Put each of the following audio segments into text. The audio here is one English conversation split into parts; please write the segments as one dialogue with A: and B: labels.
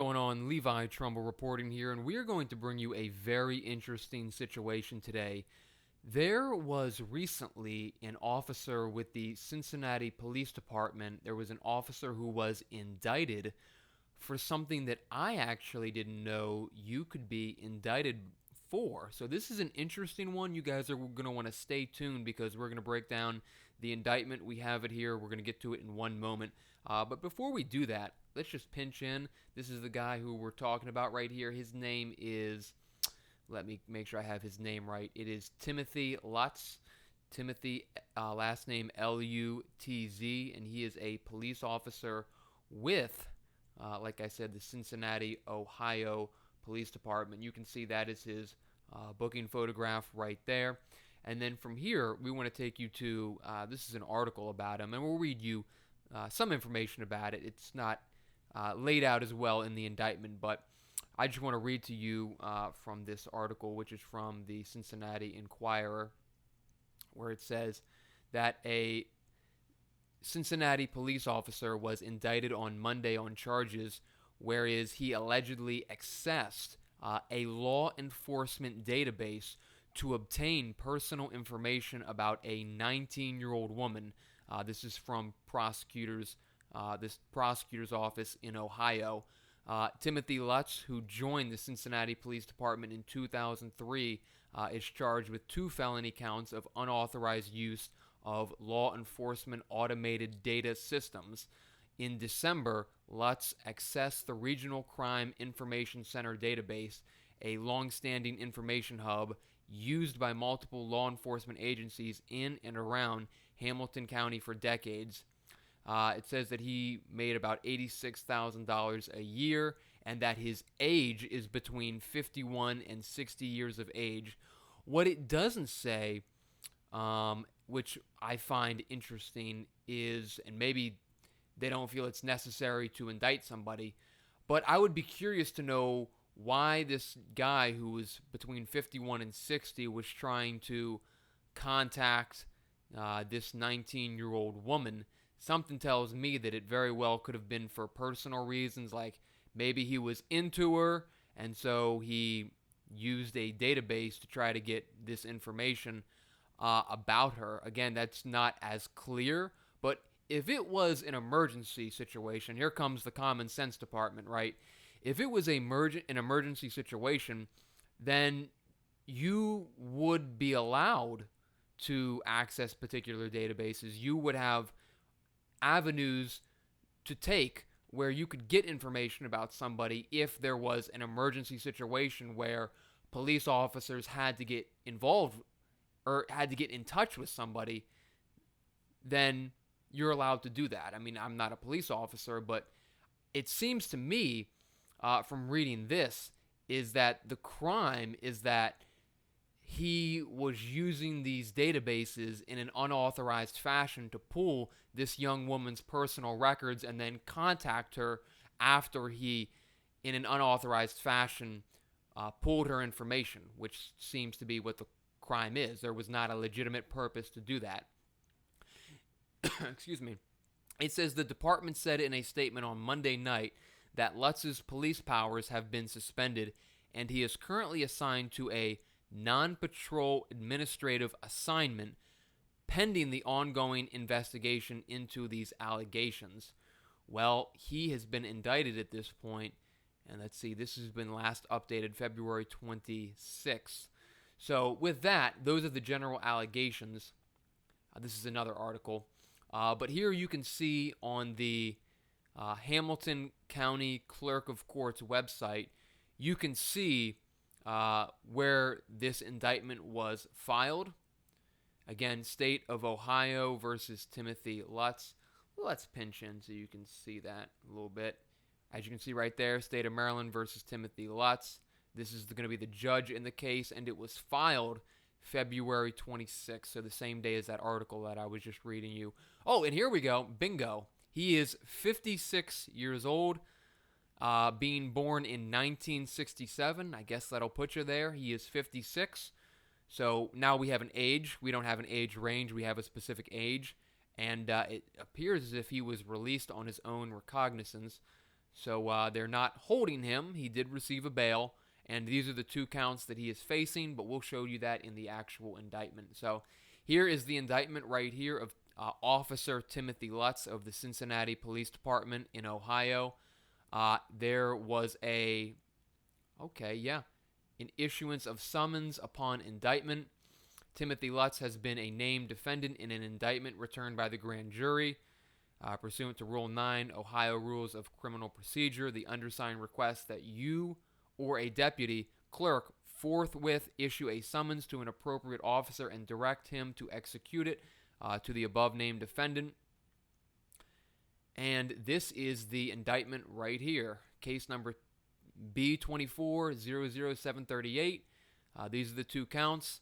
A: Going on, Levi Trumbull reporting here, and we are going to bring you a very interesting situation today. There was recently an officer with the Cincinnati Police Department. There was an officer who was indicted for something that I actually didn't know you could be indicted for. So this is an interesting one. You guys are going to want to stay tuned because we're going to break down the indictment. We have it here. We're going to get to it in one moment. But before we do that, let's just pinch in. This is the guy who we're talking about right here. His name is, let me make sure I have his name right. It is Timothy Lutz. Timothy, last name Lutz, and he is a police officer with, like I said, the Cincinnati, Ohio Police Department. You can see that is his booking photograph right there. And then from here, we want to take you to, this is an article about him, and we'll read you some information about it. It's not laid out as well in the indictment, but I just want to read to you from this article, which is from the Cincinnati Enquirer, where it says that a Cincinnati police officer was indicted on Monday on charges whereas he allegedly accessed a law enforcement database to obtain personal information about a 19-year-old woman. This is from prosecutors, this prosecutor's office in Ohio. Timothy Lutz, who joined the Cincinnati Police Department in 2003, is charged with 2 felony counts of unauthorized use of law enforcement automated data systems. In December, Lutz accessed the Regional Crime Information Center database, a long-standing information hub used by multiple law enforcement agencies in and around Hamilton County for decades. It says that he made about $86,000 a year and that his age is between 51 and 60 years of age. What it doesn't say, which I find interesting, is, and maybe they don't feel it's necessary to indict somebody, but I would be curious to know why this guy who was between 51 and 60 was trying to contact this 19-year-old woman. Something tells me that it very well could have been for personal reasons, like maybe he was into her, and so he used a database to try to get this information about her. Again, that's not as clear, but if it was an emergency situation, here comes the common sense department, right? If it was an emergency situation, then you would be allowed to access particular databases. You would have avenues to take where you could get information about somebody if there was an emergency situation where police officers had to get involved or had to get in touch with somebody, then you're allowed to do that. I mean, I'm not a police officer, but it seems to me from reading this is that the crime is that he was using these databases in an unauthorized fashion to pull this young woman's personal records and then contact her after he, in an unauthorized fashion, pulled her information, which seems to be what the crime is. There was not a legitimate purpose to do that. Excuse me. It says the department said in a statement on Monday night that Lutz's police powers have been suspended and he is currently assigned to a non-patrol administrative assignment pending the ongoing investigation into these allegations. Well, he has been indicted at this point, and let's see, this has been last updated February 26th. So with that, those are the general allegations. This is another article. But here you can see on the Hamilton County Clerk of Court's website, you can see where this indictment was filed. Again, State of Ohio versus Timothy Lutz. Let's pinch in so you can see that a little bit. As you can see right there, State of Maryland versus Timothy Lutz. This is going to be the judge in the case, and it was filed February 26th, so the same day as that article that I was just reading you. Oh, and here we go. Bingo. He is 56 years old, being born in 1967. I guess that'll put you there. He is 56. So now we have an age. We don't have an age range. We have a specific age. And it appears as if he was released on his own recognizance. So they're not holding him. He did receive a bail, and these are the 2 counts that he is facing, but we'll show you that in the actual indictment. So here is the indictment right here of Officer Timothy Lutz of the Cincinnati Police Department in Ohio. There was an issuance of summons upon indictment. Timothy Lutz has been a named defendant in an indictment returned by the grand jury. Pursuant to Rule 9, Ohio Rules of Criminal Procedure, the undersigned requests that you or a deputy clerk forthwith issue a summons to an appropriate officer and direct him to execute it to the above-named defendant. And this is the indictment right here. Case number B2400738. These are the 2 counts.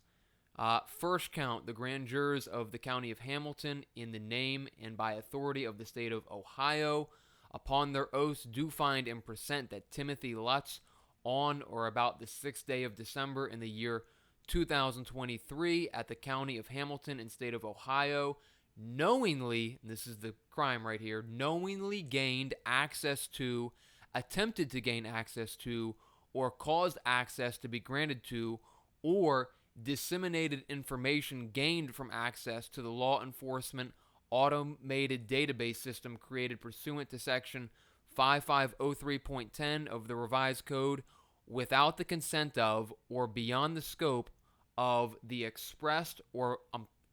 A: First count, the grand jurors of the county of Hamilton, in the name and by authority of the state of Ohio, upon their oaths, do find and present that Timothy Lutz, on or about the 6th day of December in the year 2023, at the county of Hamilton and state of Ohio, knowingly, and this is the crime right here, knowingly gained access to, attempted to gain access to, or caused access to be granted to, or disseminated information gained from access to the law enforcement automated database system created pursuant to Section 5503.10 of the Revised Code without the consent of or beyond the scope of the expressed or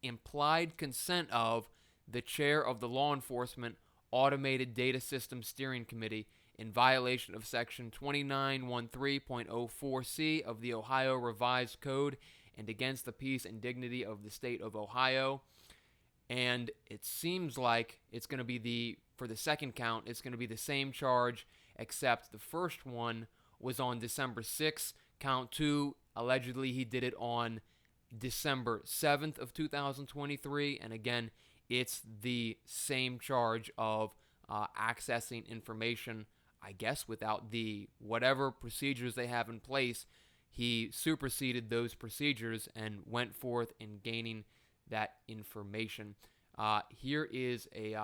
A: implied consent of the chair of the Law Enforcement Automated Data System Steering Committee in violation of Section 2913.04C of the Ohio Revised Code and against the peace and dignity of the state of Ohio. And it seems like it's going to be for the second count, it's going to be the same charge, except the first one was on December 6th. Count 2, allegedly he did it on December 7th of 2023. And again, it's the same charge of accessing information, I guess, without the whatever procedures they have in place. He superseded those procedures and went forth in gaining that information. Here is a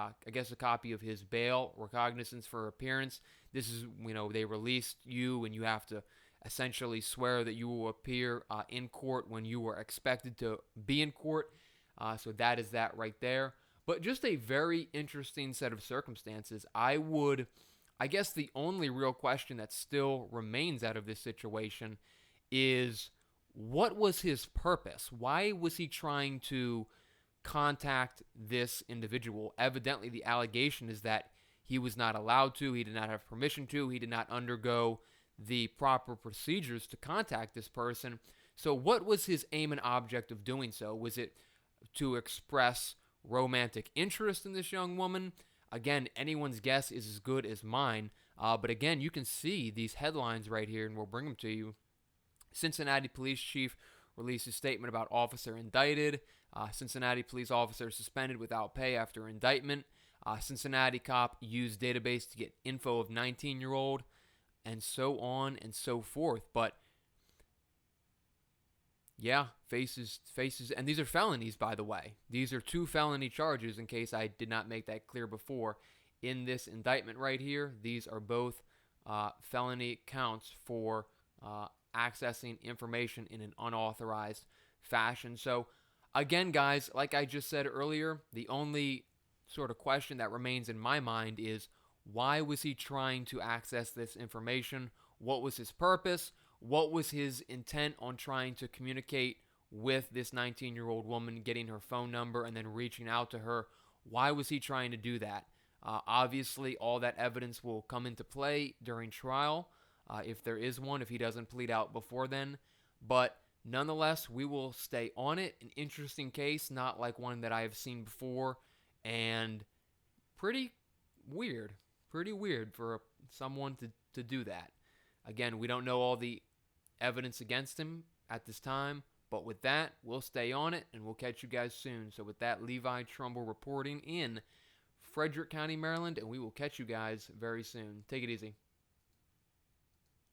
A: copy of his bail, recognizance for appearance. This is, they released you and you have to essentially swear that you will appear in court when you were expected to be in court. So that is that right there. But just a very interesting set of circumstances. I guess the only real question that still remains out of this situation is, what was his purpose? Why was he trying to contact this individual? Evidently, the allegation is that he was not allowed to, he did not have permission to, he did not undergo the proper procedures to contact this person. So what was his aim and object of doing so? Was it to express romantic interest in this young woman? Again, anyone's guess is as good as mine. But again, you can see these headlines right here, and we'll bring them to you. Cincinnati Police Chief releases statement about officer indicted. Cincinnati police officer suspended without pay after indictment. Cincinnati cop used database to get info of 19-year-old, and so on and so forth. But yeah, faces, and these are felonies, by the way. These are 2 felony charges, in case I did not make that clear before. In this indictment right here, these are both felony counts for accessing information in an unauthorized fashion. So again, guys, like I just said earlier, the only sort of question that remains in my mind is, why was he trying to access this information? What was his purpose? What was his intent on trying to communicate with this 19-year-old woman, getting her phone number and then reaching out to her? Why was he trying to do that? Obviously, all that evidence will come into play during trial, if there is one, if he doesn't plead out before then. But nonetheless, we will stay on it. An interesting case, not like one that I have seen before, and pretty weird for someone to do that. Again, we don't know all the evidence against him at this time, but with that, we'll stay on it, and we'll catch you guys soon. So with that, Levi Trumbull reporting in Frederick County, Maryland, and we will catch you guys very soon. Take it easy.